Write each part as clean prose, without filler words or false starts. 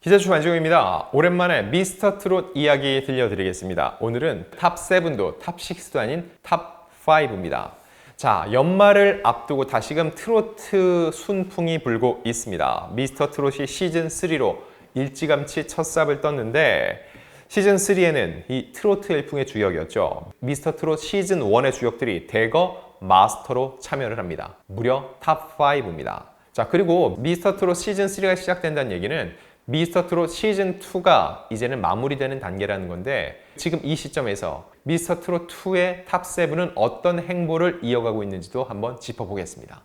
기자주 안정입니다. 오랜만에 미스터 트롯 이야기 들려드리겠습니다. 오늘은 탑 7도 탑 6도 아닌 탑 5입니다. 자, 연말을 앞두고 다시금 트로트 순풍이 불고 있습니다. 미스터 트롯이 시즌 3로 일찌감치 첫 삽을 떴는데 시즌 3에는 이 트로트 열풍의 주역이었죠. 미스터 트롯 시즌 1의 주역들이 대거 마스터로 참여를 합니다. 무려 탑 5입니다. 자, 그리고 미스터 트롯 시즌 3가 시작된다는 얘기는 미스터 트롯 시즌 2가 이제는 마무리되는 단계라는 건데 지금 이 시점에서 미스터 트롯 2의 탑 7은 어떤 행보를 이어가고 있는지도 한번 짚어보겠습니다.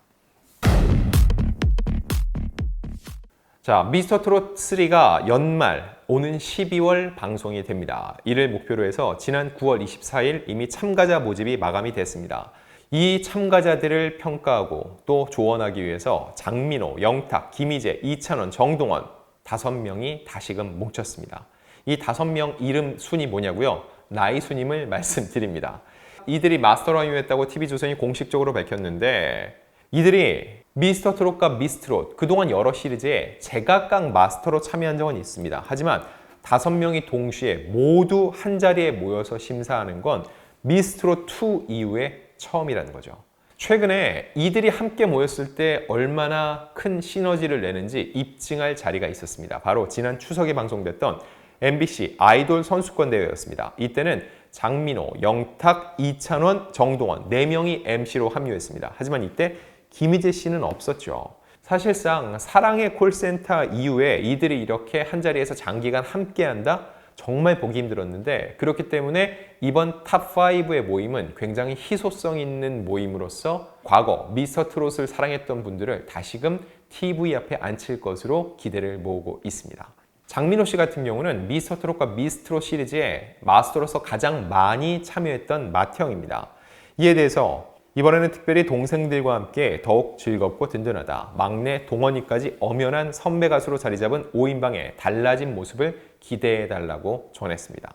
자, 미스터 트롯 3가 연말 오는 12월 방송이 됩니다. 이를 목표로 해서 지난 9월 24일 이미 참가자 모집이 마감이 됐습니다. 이 참가자들을 평가하고 또 조언하기 위해서 장민호, 영탁, 김희재, 이찬원, 정동원 5명이 다시금 뭉쳤습니다. 이 5명 이름 순이 뭐냐고요? 나이 순임을 말씀드립니다. 이들이 마스터로 합류했다고 TV조선이 공식적으로 밝혔는데 이들이 미스터 트롯과 미스트롯 그동안 여러 시리즈에 제각각 마스터로 참여한 적은 있습니다. 하지만 5명이 동시에 모두 한자리에 모여서 심사하는 건 미스트롯 2 이후에 처음이라는 거죠. 최근에 이들이 함께 모였을 때 얼마나 큰 시너지를 내는지 입증할 자리가 있었습니다. 바로 지난 추석에 방송됐던 MBC 아이돌 선수권 대회였습니다. 이때는 장민호, 영탁, 이찬원, 정동원 4명이 MC로 합류했습니다. 하지만 이때 김희재 씨는 없었죠. 사실상 사랑의 콜센터 이후에 이들이 이렇게 한자리에서 장기간 함께한다? 정말 보기 힘들었는데 그렇기 때문에 이번 탑5의 모임은 굉장히 희소성 있는 모임으로서 과거 미스터 트롯을 사랑했던 분들을 다시금 TV 앞에 앉힐 것으로 기대를 모으고 있습니다. 장민호 씨 같은 경우는 미스터 트롯과 미스트롯 시리즈에 마스터로서 가장 많이 참여했던 맏형입니다. 이에 대해서 이번에는 특별히 동생들과 함께 더욱 즐겁고 든든하다. 막내 동원이까지 엄연한 선배 가수로 자리 잡은 5인방의 달라진 모습을 기대해달라고 전했습니다.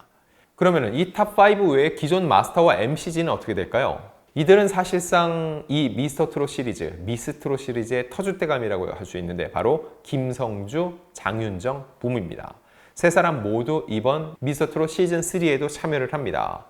그러면 이 탑5 외에 기존 마스터와 MC진은 어떻게 될까요? 이들은 사실상 이 미스터 트롯 시리즈, 미스트롯 시리즈의 터줏대감이라고 할 수 있는데 바로 김성주, 장윤정, 붐입니다. 세 사람 모두 이번 미스터 트롯 시즌 3에도 참여를 합니다.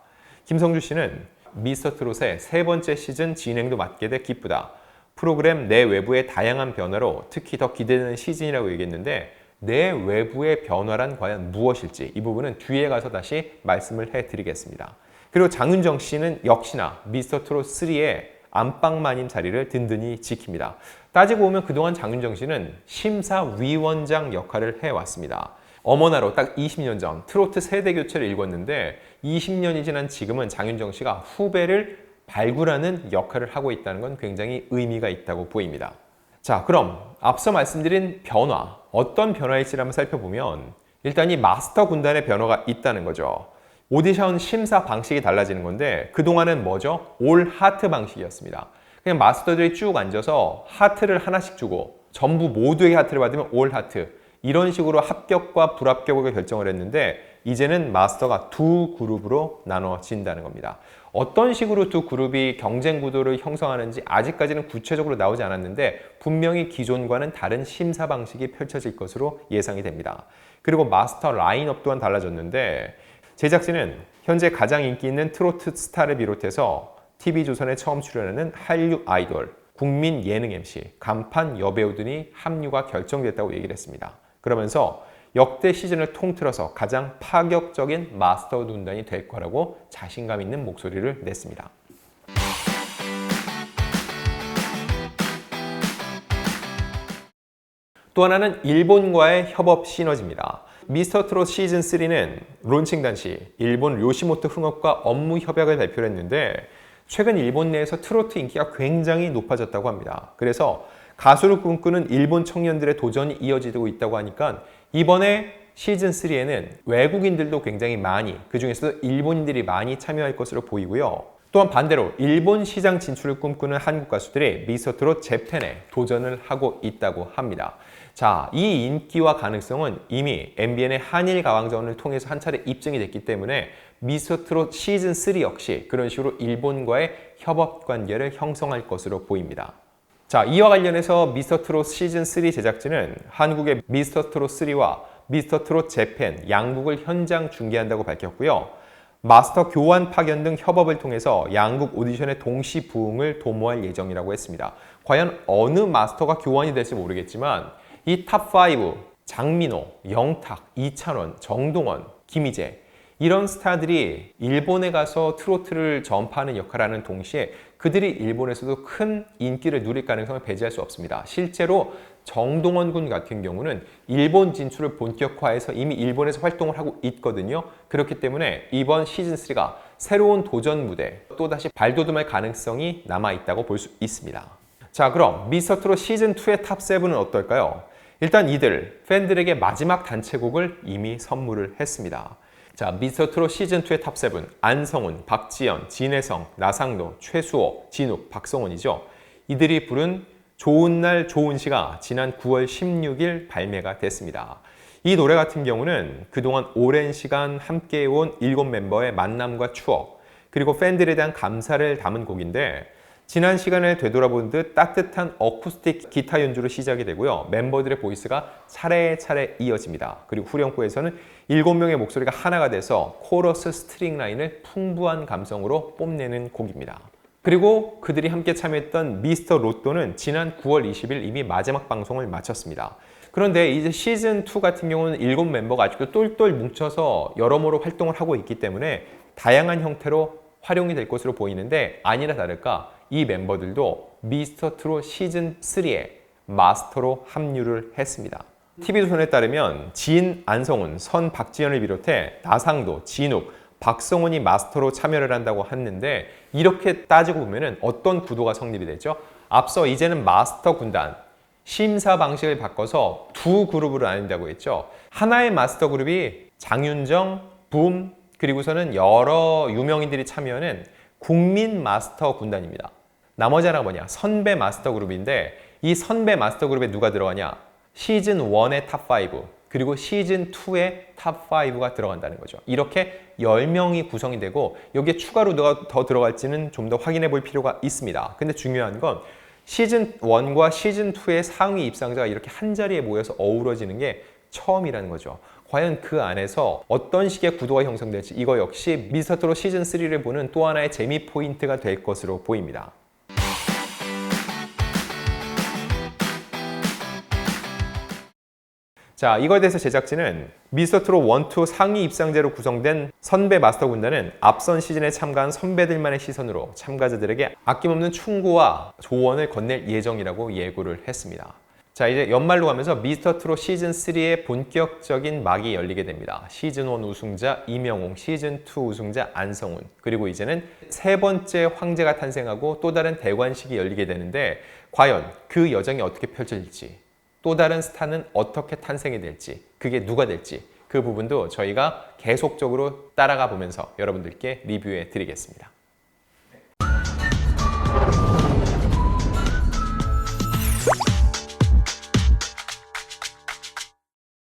김성주 씨는 미스터 트롯의 3번째 시즌 진행도 맡게 돼 기쁘다. 프로그램 내 외부의 다양한 변화로 특히 더 기대되는 시즌이라고 얘기했는데 내 외부의 변화란 과연 무엇일지 이 부분은 뒤에 가서 다시 말씀을 해드리겠습니다. 그리고 장윤정 씨는 역시나 미스터 트롯 3의 안방마님 자리를 든든히 지킵니다. 따지고 보면 그동안 장윤정 씨는 심사위원장 역할을 해왔습니다. 어머나로 딱 20년 전 트로트 세대 교체를 일궜는데 20년이 지난 지금은 장윤정 씨가 후배를 발굴하는 역할을 하고 있다는 건 굉장히 의미가 있다고 보입니다. 자, 그럼 앞서 말씀드린 변화, 어떤 변화일지를 한번 살펴보면 일단 이 마스터 군단의 변화가 있다는 거죠. 오디션 심사 방식이 달라지는 건데 그동안은 뭐죠? 올 하트 방식이었습니다. 그냥 마스터들이 쭉 앉아서 하트를 하나씩 주고 전부 모두의 하트를 받으면 올 하트 이런 식으로 합격과 불합격을 결정을 했는데 이제는 마스터가 두 그룹으로 나눠진다는 겁니다. 어떤 식으로 두 그룹이 경쟁 구도를 형성하는지 아직까지는 구체적으로 나오지 않았는데 분명히 기존과는 다른 심사 방식이 펼쳐질 것으로 예상이 됩니다. 그리고 마스터 라인업 또한 달라졌는데 제작진은 현재 가장 인기 있는 트로트 스타를 비롯해서 TV조선에 처음 출연하는 한류 아이돌, 국민 예능 MC, 간판 여배우 등이 합류가 결정됐다고 얘기를 했습니다. 그러면서 역대 시즌을 통틀어서 가장 파격적인 마스터 군단이 될 거라고 자신감 있는 목소리를 냈습니다. 또 하나는 일본과의 협업 시너지입니다. 미스터 트롯 시즌 3는 론칭 당시 일본 요시모토 흥업과 업무 협약을 발표를 했는데 최근 일본 내에서 트로트 인기가 굉장히 높아졌다고 합니다. 그래서 가수를 꿈꾸는 일본 청년들의 도전이 이어지고 있다고 하니까 이번에 시즌3에는 외국인들도 굉장히 많이, 그 중에서도 일본인들이 많이 참여할 것으로 보이고요. 또한 반대로 일본 시장 진출을 꿈꾸는 한국 가수들이 미스터 트롯 재팬에 도전을 하고 있다고 합니다. 자, 이 인기와 가능성은 이미 MBN의 한일 가왕전을 통해서 한 차례 입증이 됐기 때문에 미스터 트롯 시즌3 역시 그런 식으로 일본과의 협업 관계를 형성할 것으로 보입니다. 자, 이와 관련해서 미스터 트롯 시즌3 제작진은 한국의 미스터 트롯 3와 미스터 트롯 재팬 양국을 현장 중계한다고 밝혔고요. 마스터 교환 파견 등 협업을 통해서 양국 오디션의 동시 부응을 도모할 예정이라고 했습니다. 과연 어느 마스터가 교환이 될지 모르겠지만 이 탑5 장민호, 영탁, 이찬원, 정동원, 김희재 이런 스타들이 일본에 가서 트로트를 전파하는 역할을 하는 동시에 그들이 일본에서도 큰 인기를 누릴 가능성을 배제할 수 없습니다. 실제로 정동원 군 같은 경우는 일본 진출을 본격화해서 이미 일본에서 활동을 하고 있거든요. 그렇기 때문에 이번 시즌3가 새로운 도전 무대, 또다시 발돋움할 가능성이 남아있다고 볼 수 있습니다. 자, 그럼 미스터 트롯 시즌2의 탑7은 어떨까요? 일단 이들 팬들에게 마지막 단체곡을 이미 선물을 했습니다. 자, 미스터 트롯 시즌2의 탑7 안성훈, 박지연, 진혜성, 나상도, 최수호, 진욱, 박성훈이죠. 이들이 부른 좋은 날 좋은 시가 지난 9월 16일 발매가 됐습니다. 이 노래 같은 경우는 그동안 오랜 시간 함께해온 7멤버의 만남과 추억 그리고 팬들에 대한 감사를 담은 곡인데 지난 시간을 되돌아본 듯 따뜻한 어쿠스틱 기타 연주로 시작이 되고요. 멤버들의 보이스가 차례차례 이어집니다. 그리고 후렴구에서는 7명의 목소리가 하나가 돼서 코러스 스트링 라인을 풍부한 감성으로 뽐내는 곡입니다. 그리고 그들이 함께 참여했던 미스터 로또는 지난 9월 20일 이미 마지막 방송을 마쳤습니다. 그런데 이제 시즌2 같은 경우는 7멤버가 아직도 똘똘 뭉쳐서 여러모로 활동을 하고 있기 때문에 다양한 형태로 활용이 될 것으로 보이는데 아니나 다를까 이 멤버들도 미스터 트롯 시즌3에 마스터로 합류를 했습니다. TV조선에 따르면 진, 안성훈, 선, 박지연을 비롯해 나상도, 진욱, 박성훈이 마스터로 참여를 한다고 했는데 이렇게 따지고 보면 어떤 구도가 성립이 되죠? 앞서 이제는 마스터 군단, 심사 방식을 바꿔서 두 그룹으로 나뉜다고 했죠. 하나의 마스터 그룹이 장윤정, 붐, 그리고서는 여러 유명인들이 참여하는 국민 마스터 군단입니다. 나머지 하나가 뭐냐? 선배 마스터 그룹인데 이 선배 마스터 그룹에 누가 들어가냐? 시즌 1의 탑5 그리고 시즌 2의 탑5가 들어간다는 거죠. 이렇게 10명이 구성이 되고 여기에 추가로 누가 더 들어갈지는 좀 더 확인해 볼 필요가 있습니다. 근데 중요한 건 시즌 1과 시즌 2의 상위 입상자가 이렇게 한자리에 모여서 어우러지는 게 처음이라는 거죠. 과연 그 안에서 어떤 식의 구도가 형성될지 이거 역시 미스터 트롯 시즌 3를 보는 또 하나의 재미 포인트가 될 것으로 보입니다. 자, 이거에 대해서 제작진은 미스터 트롯 1, 2 상위 입상제로 구성된 선배 마스터 군단은 앞선 시즌에 참가한 선배들만의 시선으로 참가자들에게 아낌없는 충고와 조언을 건넬 예정이라고 예고를 했습니다. 자, 이제 연말로 가면서 미스터 트롯 시즌 3의 본격적인 막이 열리게 됩니다. 시즌 1 우승자 이명웅, 시즌 2 우승자 안성훈, 그리고 이제는 세 번째 황제가 탄생하고 또 다른 대관식이 열리게 되는데 과연 그 여정이 어떻게 펼쳐질지, 또 다른 스타는 어떻게 탄생이 될지, 그게 누가 될지 그 부분도 저희가 계속적으로 따라가 보면서 여러분들께 리뷰해 드리겠습니다.